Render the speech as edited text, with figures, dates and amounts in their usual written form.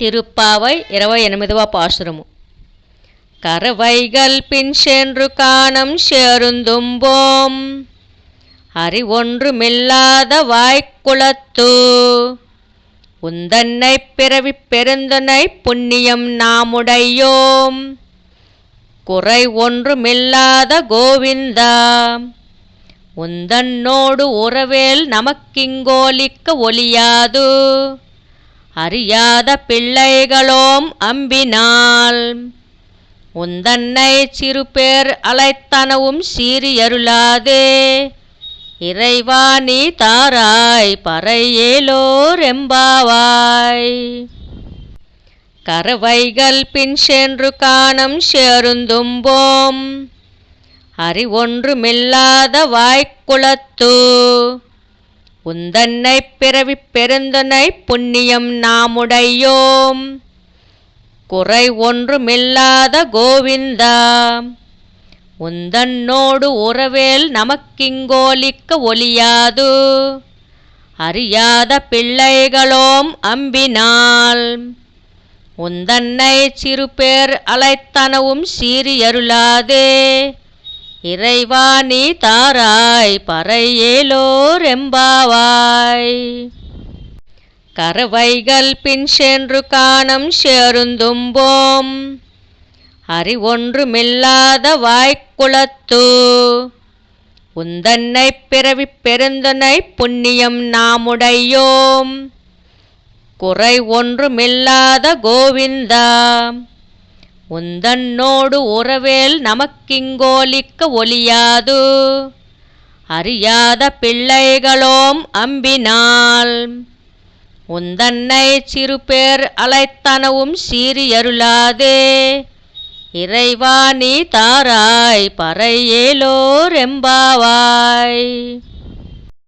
తిరుప్పావై 28వ పాశురము. கரவைகள் பின் சென்று காணம் சேருந்தும்போம் அறி ஒன்றுமில்லாத வாய்க்குளத்து உந்தன்னை பிறவி பெருந்தனை புண்ணியம் நாமுடையோம் குறை ஒன்றுமில்லாத கோவிந்தா உந்தன்னோடு உறவேல் நமக்கிங்கோலிக்க ஒளியாது அறியாத பிள்ளைகளோம் அம்பினால் உந்தன்னை சிறுபேர் அழைத்தனவும் சீரியருளாதே இறைவா நீ தாராய் பறையேலோர் எம்பாவாய். கரவைகள் பின் சென்று காணம் சேருந்தும்போம் அறி ஒன்றுமில்லாத வாய்க்குளத்து உந்தன்னை பிறவி பெருந்தனை புண்ணியம் நாமுடையோம் குறை ஒன்றுமில்லாத கோவிந்தா உந்தன்னோடு உறவேல் நமக்கிங்கோலிக்க ஒளியாது அறியாத பிள்ளைகளோம் அம்பினால் உந்தன்னை சிறுபேர் அழைத்தனவும் சீரியருளாதே இறைவா நீ தாராய் பறையேலோர் எம்பாவாய். கரவைகள் பின் சென்று காணம் சேருந்தும்போம் அறி ஒன்றுமில்லாத வாய்க்குளத்து உந்தன்னை பிறவி பெருந்தனை புண்ணியம் நாமுடையோம் குறை ஒன்றுமில்லாத கோவிந்தா உந்தன்னோடு உறவேல் நமக்கிங்கோலிக்க ஒளியாது அறியாத பிள்ளைகளோம் அம்பினால் உந்தன்னை சிறுபேர் அழைத்தனவும் சீரியருளாதே இறைவா நீ தாராய் பறையேலோர் எம்பாவாய்.